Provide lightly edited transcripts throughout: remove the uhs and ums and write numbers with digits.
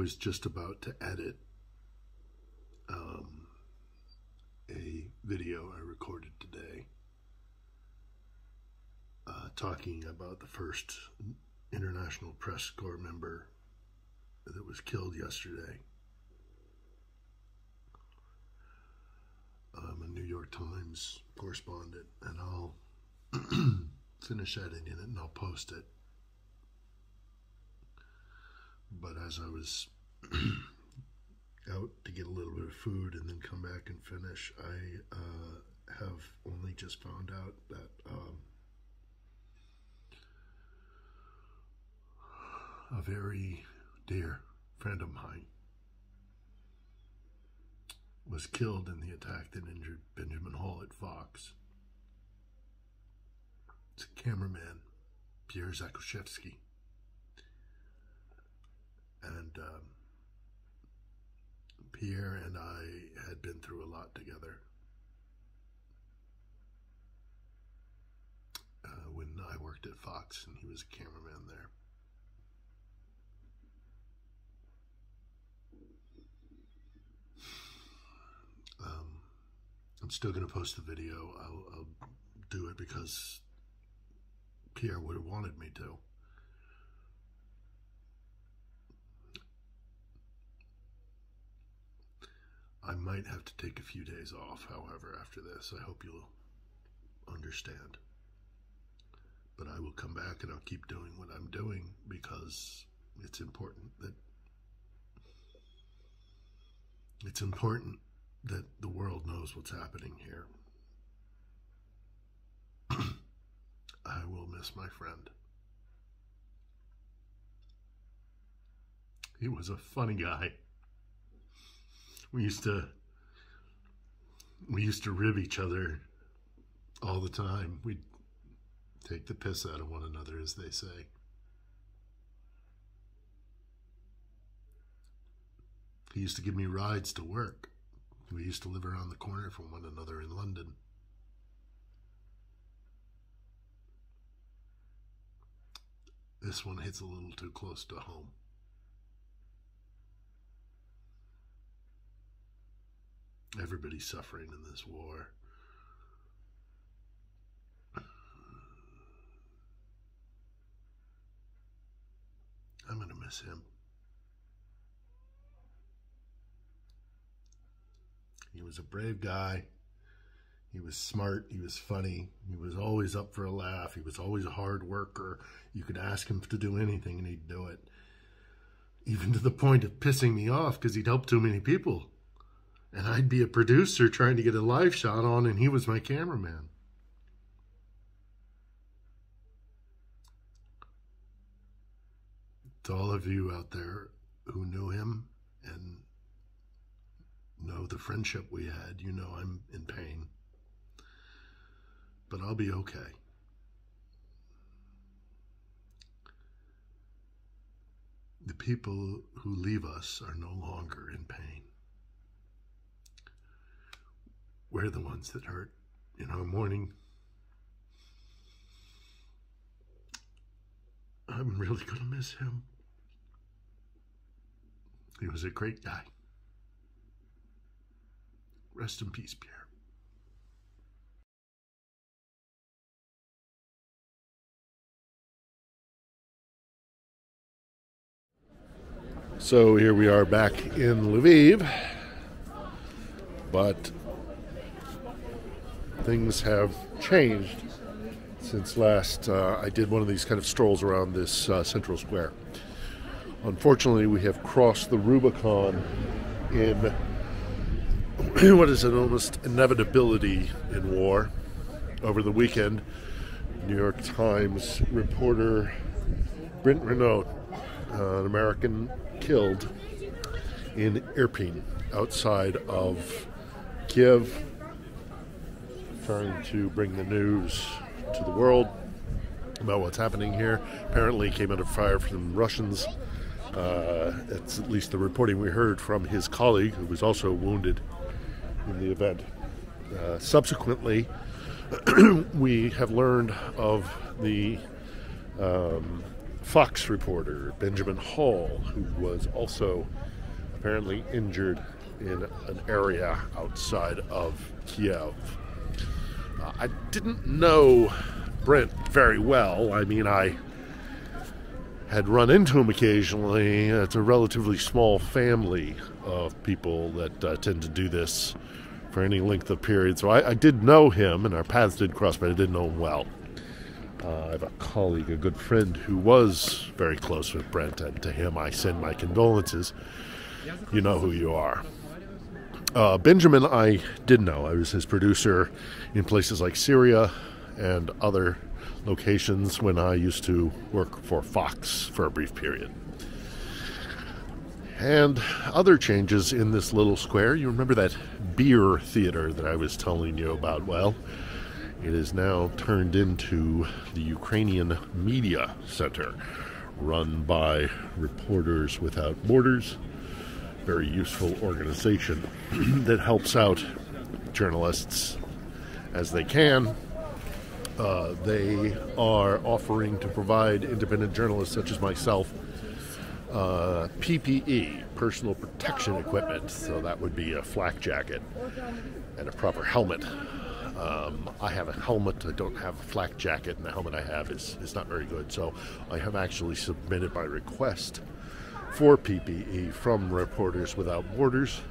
was just about to edit a video I recorded today talking about the first International Press Corps member that was killed yesterday. I'm a New York Times correspondent, and I'll finish editing it and I'll post it. But as I was out to get a little bit of food and then come back and finish, I have only just found out that a very dear friend of mine was killed in the attack that injured Benjamin Hall at Fox. It's a cameraman, Pierre Zakzrewski. And Pierre and I had been through a lot together. When I worked at Fox and he was a cameraman there. I'm still going to post the video. I'll do it because Pierre would have wanted me to. I might have to take a few days off, however, after this. I hope you'll understand. But I will come back and I'll keep doing what I'm doing because it's important that the world knows what's happening here. I will miss my friend. He was a funny guy. We used to rib each other all the time. We'd take the piss out of one another, as they say. He used to give me rides to work. We used to live around the corner from one another in London. This one hits a little too close to home. Everybody's suffering in this war. I'm going to miss him. He was a brave guy. He was smart. He was funny. He was always up for a laugh. He was always a hard worker. You could ask him to do anything and he'd do it. Even to the point of pissing me off because he'd helped too many people. And I'd be a producer trying to get a live shot on and he was my cameraman. To all of you out there who knew him and know the friendship we had, you know I'm in pain. But I'll be okay. The people who leave us are no longer in pain. We're the ones that hurt in our mourning. I'm really going to miss him. He was a great guy. Rest in peace, Pierre. So here we are back in Lviv, but things have changed since last I did one of these kind of strolls around this central square. Unfortunately, we have crossed the Rubicon in what is an almost inevitability in war. Over the weekend, New York Times reporter Brent Renaud, an American, killed in Irpin, outside of Kiev, trying to bring the news to the world about what's happening here. Apparently came under fire from Russians. That's at least the reporting we heard from his colleague, who was also wounded in the event. Subsequently, we have learned of the Fox reporter Benjamin Hall, who was also apparently injured in an area outside of Kiev. I didn't know Brent very well. I mean, I had run into him occasionally. It's a relatively small family of people that tend to do this for any length of period. So I did know him, and our paths did cross, but I didn't know him well. I have a colleague, a good friend, who was very close with Brent, and to him I send my condolences. You know who you are. Benjamin I did know. I was his producer in places like Syria and other locations when I used to work for Fox for a brief period. And other changes in this little square. You remember that beer theater that I was telling you about? Well, it is now turned into the Ukrainian Media Center, run by Reporters Without Borders. Very useful organization that helps out journalists as they can. They are offering to provide independent journalists such as myself PPE, personal protection equipment. So that would be a flak jacket and a proper helmet. I have a helmet. I don't have a flak jacket, and the helmet I have is not very good. So I have actually submitted my request for PPE from Reporters Without Borders.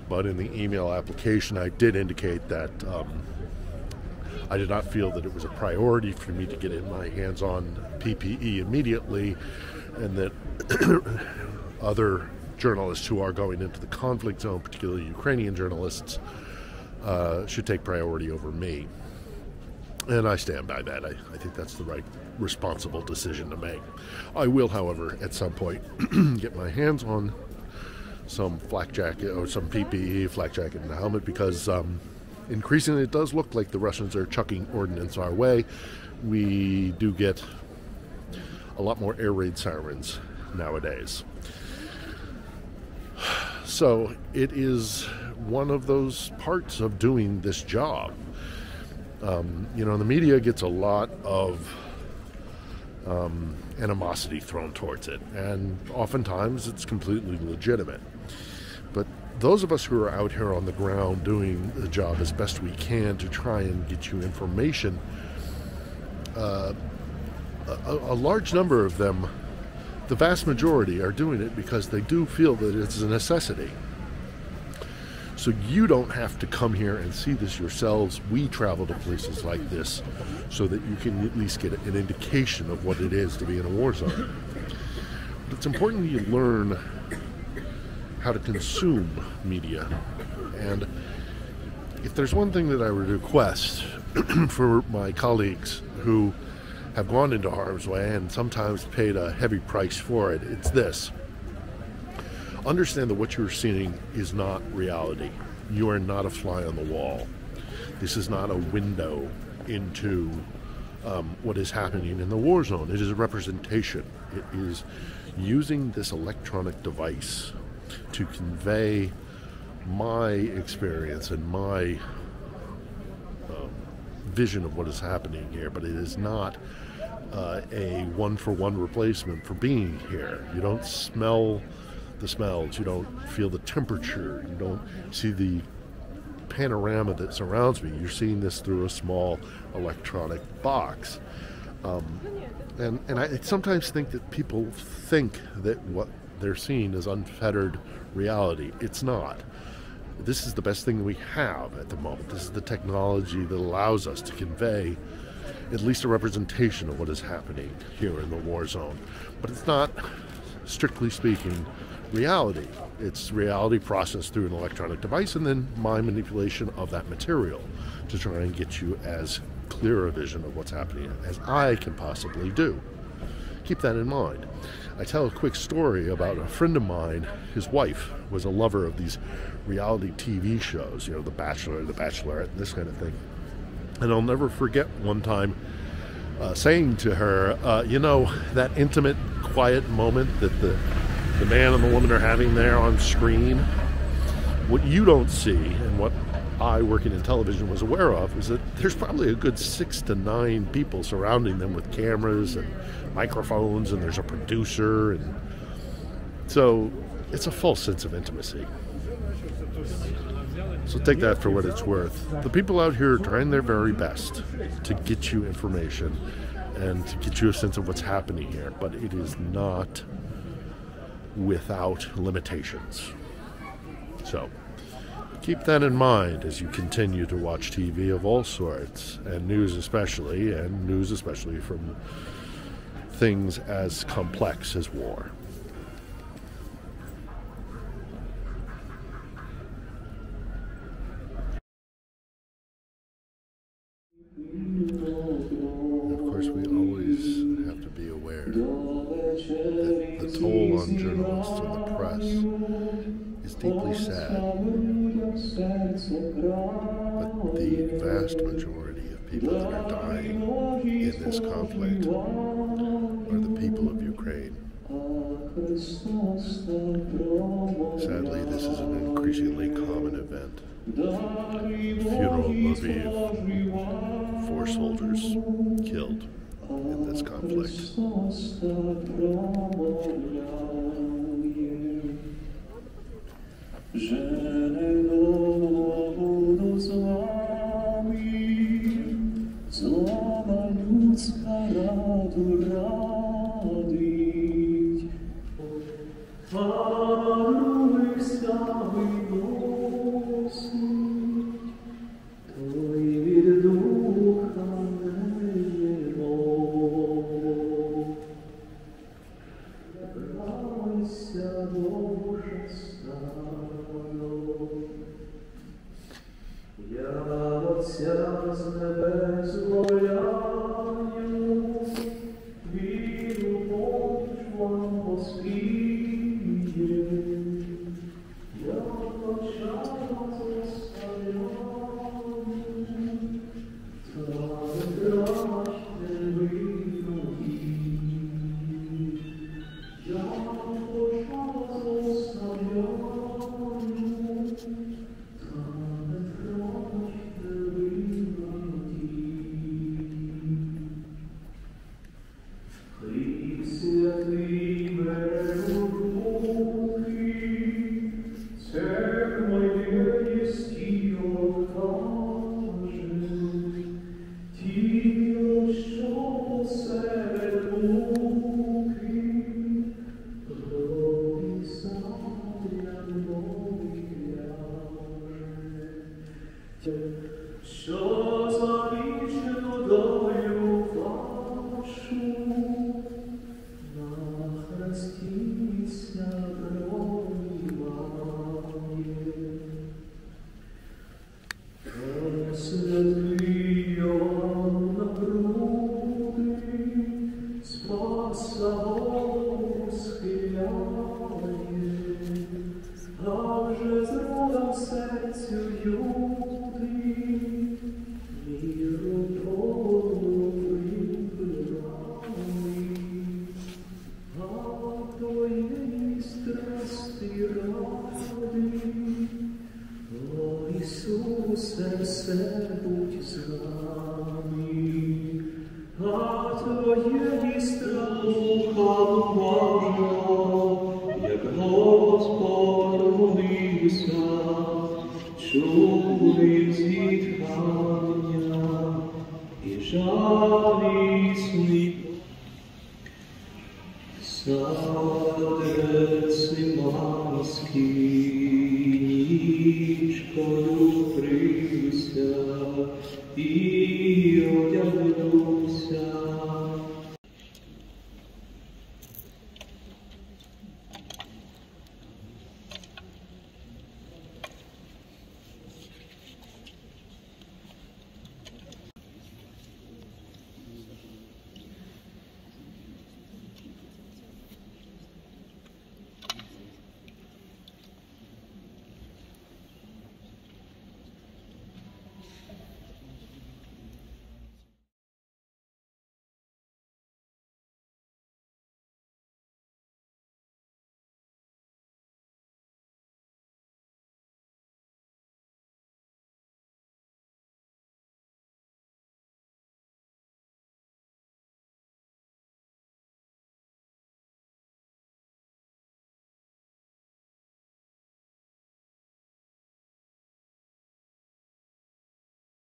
But in the email application, I did indicate that I did not feel that it was a priority for me to get in my hands on PPE immediately, and that other journalists who are going into the conflict zone, particularly Ukrainian journalists, should take priority over me. And I stand by that. I think that's the right, responsible decision to make. I will, however, at some point get my hands on some flak jacket or some PPE, flak jacket and a helmet, because increasingly it does look like the Russians are chucking ordnance our way. We do get a lot more air raid sirens nowadays. So it is one of those parts of doing this job. The media gets a lot of animosity thrown towards it, and oftentimes it's completely legitimate. But those of us who are out here on the ground doing the job as best we can to try and get you information, a large number of them, the vast majority, are doing it because they do feel that it's a necessity. So you don't have to come here and see this yourselves. We travel to places like this so that you can at least get an indication of what it is to be in a war zone. But it's important that you learn how to consume media. And if there's one thing that I would request for my colleagues who have gone into harm's way and sometimes paid a heavy price for it, it's this. Understand that what you're seeing is not reality. You are not a fly on the wall. This is not a window into what is happening in the war zone. It is a representation. It is using this electronic device to convey my experience and my vision of what is happening here, but it is not a one-for-one replacement for being here. You don't smell the smells, you don't feel the temperature, you don't see the panorama that surrounds me. You're seeing this through a small electronic box. And I sometimes think that people think that what they're seeing is unfettered reality. It's not. This is the best thing we have at the moment. This is the technology that allows us to convey at least a representation of what is happening here in the war zone. But it's not, strictly speaking, reality. It's reality processed through an electronic device and then my manipulation of that material to try and get you as clear a vision of what's happening as I can possibly do. Keep that in mind. I tell a quick story about a friend of mine. His wife was a lover of these reality TV shows, The Bachelor, The Bachelorette, this kind of thing. And I'll never forget one time saying to her, that intimate, quiet moment that the man and the woman are having there on screen, what you don't see and what I, working in television, was aware of is that there's probably a good 6 to 9 people surrounding them with cameras and microphones, and there's a producer, and so it's a false sense of intimacy. So take that for what it's worth. The people out here are trying their very best to get you information and to get you a sense of what's happening here, but it is not without limitations. So keep that in mind as you continue to watch TV of all sorts, and news especially from things as complex as war. We always have to be aware that the toll on journalists and the press is deeply sad, but the vast majority of people that are dying in this conflict are the people of Ukraine. Sadly, this is an increasingly common event. Funeral will be of 4 soldiers killed in this conflict. I